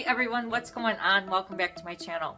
everyone, what's going on? Welcome back to my channel.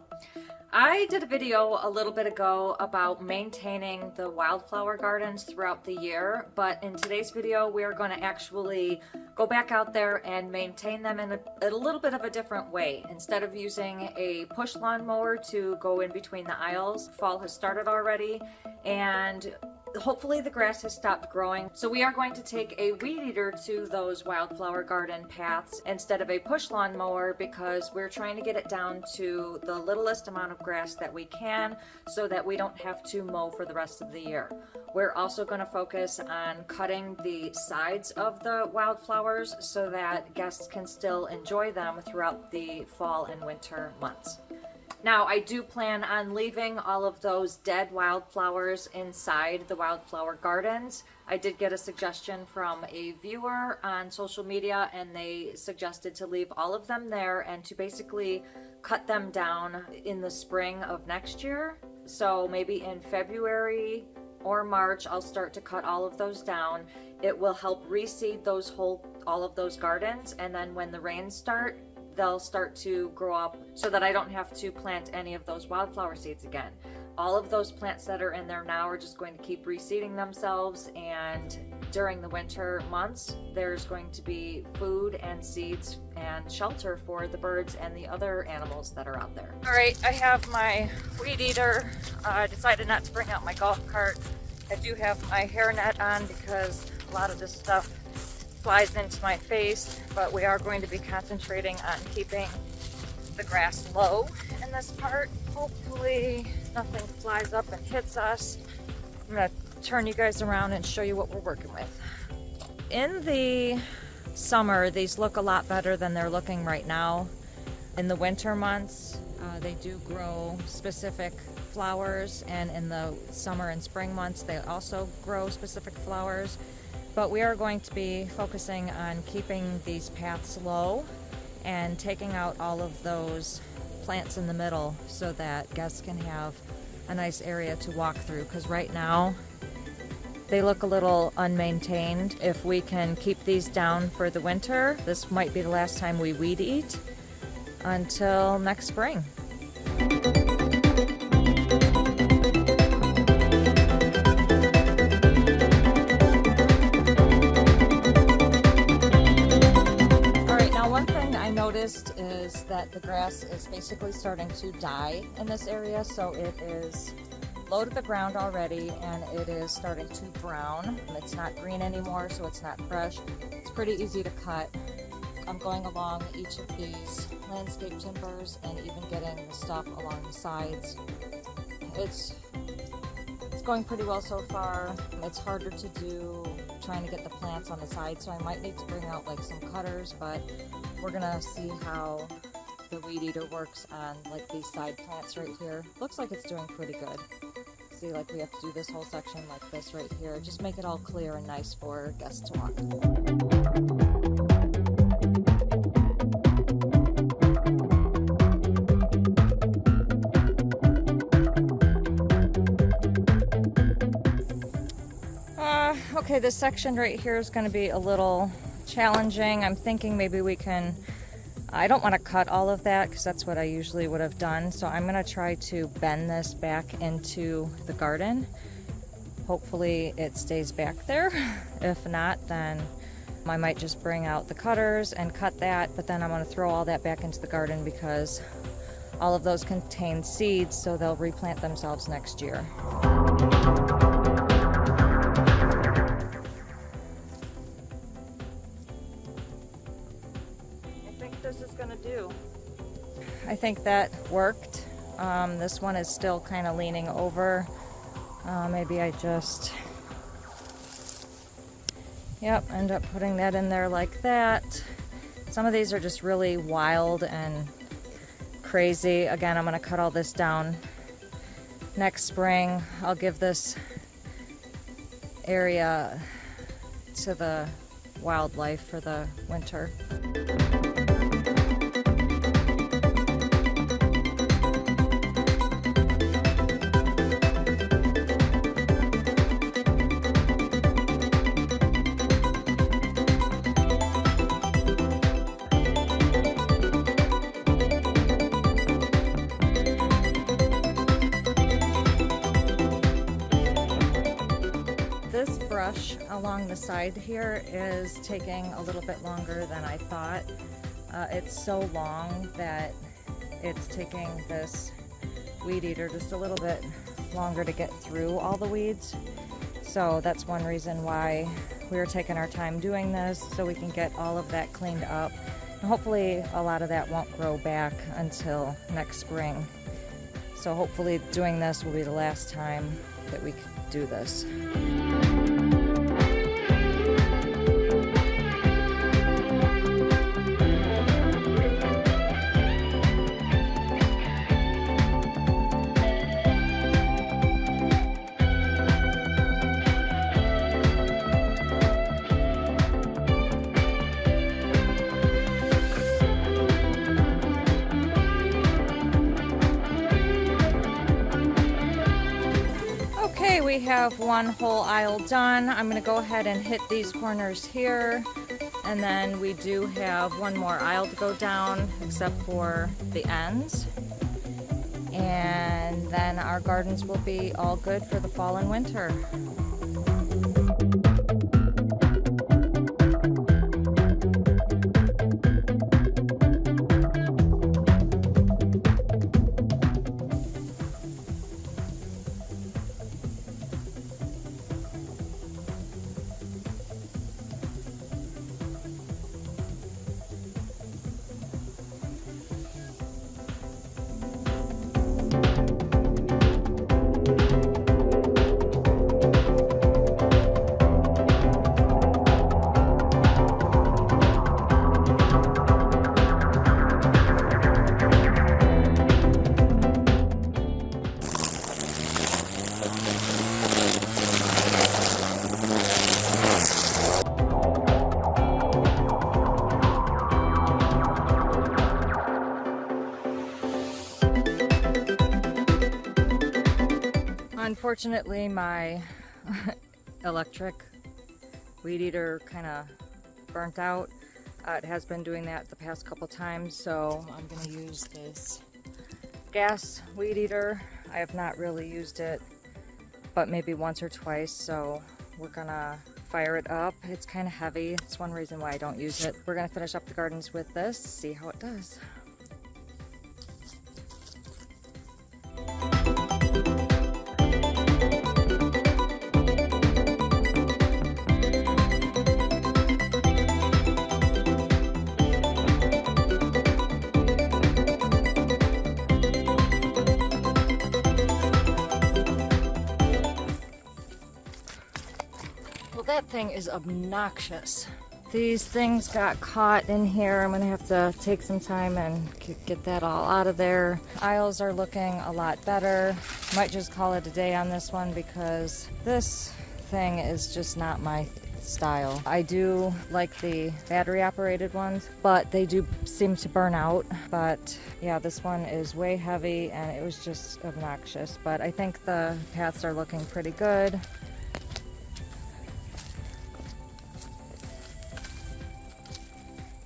I did a video a little bit ago about maintaining the wildflower gardens throughout the year, but in today's video we are going to actually go back out there and maintain them in a little bit of a different way. Instead of using a push lawnmower to go in between the aisles, fall has started already and hopefully the grass has stopped growing. So we are going to take a weed eater to those wildflower garden paths instead of a push lawnmower, because we're trying to get it down to the littlest amount of grass that we can so that we don't have to mow for the rest of the year. We're also going to focus on cutting the sides of the wildflowers so that guests can still enjoy them throughout the fall and winter months. Now, I do plan on leaving all of those dead wildflowers inside the wildflower gardens. I did get a suggestion from a viewer on social media, and they suggested to leave all of them there and to basically cut them down in the spring of next year. So maybe in February or March, I'll start to cut all of those down. It will help reseed all of those gardens, and then when the rains start, they'll start to grow up so that I don't have to plant any of those wildflower seeds again. All of those plants that are in there now are just going to keep reseeding themselves, and during the winter months there's going to be food and seeds and shelter for the birds and the other animals that are out there. All right, I have my weed eater. I decided not to bring out my golf cart. I do have my hairnet on because a lot of this stuff flies into my face, but we are going to be concentrating on keeping the grass low in this part. Hopefully nothing flies up and hits us. I'm going to turn you guys around and show you what we're working with. In the summer, these look a lot better than they're looking right now. In the winter months, they do grow specific flowers, and in the summer and spring months, they also grow specific flowers. But we are going to be focusing on keeping these paths low and taking out all of those plants in the middle so that guests can have a nice area to walk through, because right now they look a little unmaintained. If we can keep these down for the winter, this might be the last time we weed eat until next spring. Is that the grass is basically starting to die in this area, so it is low to the ground already and it is starting to brown. It's not green anymore, so it's not fresh. It's pretty easy to cut. I'm going along each of these landscape timbers and even getting the stuff along the sides. It's going pretty well so far. It's harder to do trying to get the plants on the side, so I might need to bring out like some cutters, but we're gonna see how the weed eater works on like these side plants right here. Looks like it's doing pretty good. See, like we have to do this whole section like this right here. Just make it all clear and nice for guests to walk. Okay, this section right here is going to be a little challenging. I'm thinking maybe we can, I don't want to cut all of that because that's what I usually would have done. So I'm going to try to bend this back into the garden. Hopefully it stays back there. If not, then I might just bring out the cutters and cut that, but then I'm going to throw all that back into the garden because all of those contain seeds, so they'll replant themselves next year. I think that worked. This one is still kind of leaning over. Maybe I just, end up putting that in there like that. Some of these are just really wild and crazy. Again, I'm going to cut all this down next spring. I'll give this area to the wildlife for the winter. this brush along the side here is taking a little bit longer than I thought. It's so long that it's taking this weed eater just a little bit longer to get through all the weeds. So that's one reason why we're taking our time doing this, so we can get all of that cleaned up. And hopefully a lot of that won't grow back until next spring. So hopefully doing this will be the last time that we can do this. We have one whole aisle done. I'm going to go ahead and hit these corners here, and then we do have one more aisle to go down except for the ends, and then our gardens will be all good for the fall and winter. Unfortunately, my electric weed eater kind of burnt out. It has been doing that the past couple times, so I'm going to use this gas weed eater. I have not really used it, but maybe once or twice, so we're going to fire it up. It's kind of heavy. It's one reason why I don't use it. We're going to finish up the gardens with this, see how it does. That thing is obnoxious. These things got caught in here. I'm gonna have to take some time and get that all out of there. Aisles are looking a lot better. Might just call it a day on this one because this thing is just not my style. I do like the battery operated ones, but they do seem to burn out. But yeah, this one is way heavy and it was just obnoxious. But I think the paths are looking pretty good.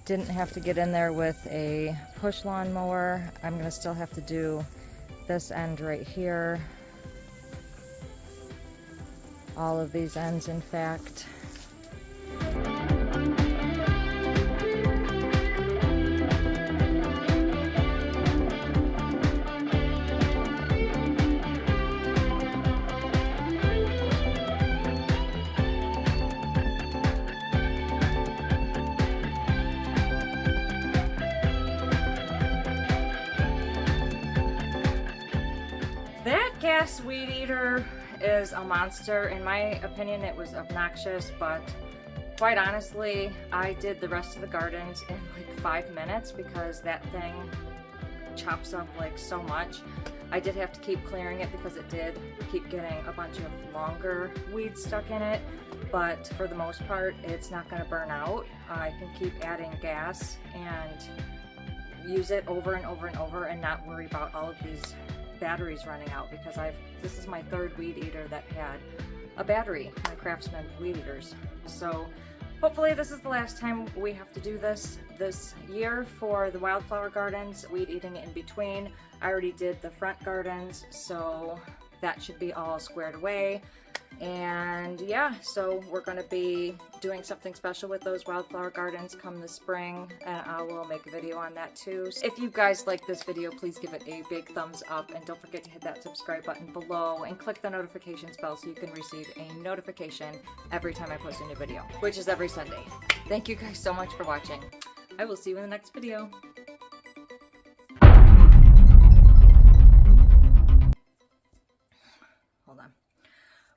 Didn't have to get in there with a push lawnmower. I'm gonna still have to do this end right here. All of these ends, in fact. Gas weed eater is a monster. In my opinion, it was obnoxious, but quite honestly, I did the rest of the gardens in like 5 minutes because that thing chops up like so much. I did have to keep clearing it because it did keep getting a bunch of longer weeds stuck in it, but for the most part, it's not going to burn out. I can keep adding gas and use it over and over and over and not worry about all of these batteries running out, because this is my third weed eater that had a battery, my Craftsman weed eaters. So hopefully this is the last time we have to do this year for the wildflower gardens, weed eating in between. I already did the front gardens, so that should be all squared away. And yeah, so we're going to be doing something special with those wildflower gardens come the spring, and I will make a video on that too. If you guys like this video, please give it a big thumbs up, and don't forget to hit that subscribe button below and click the notifications bell so you can receive a notification every time I post a new video, which is every Sunday. Thank you guys so much for watching. I will see you in the next video.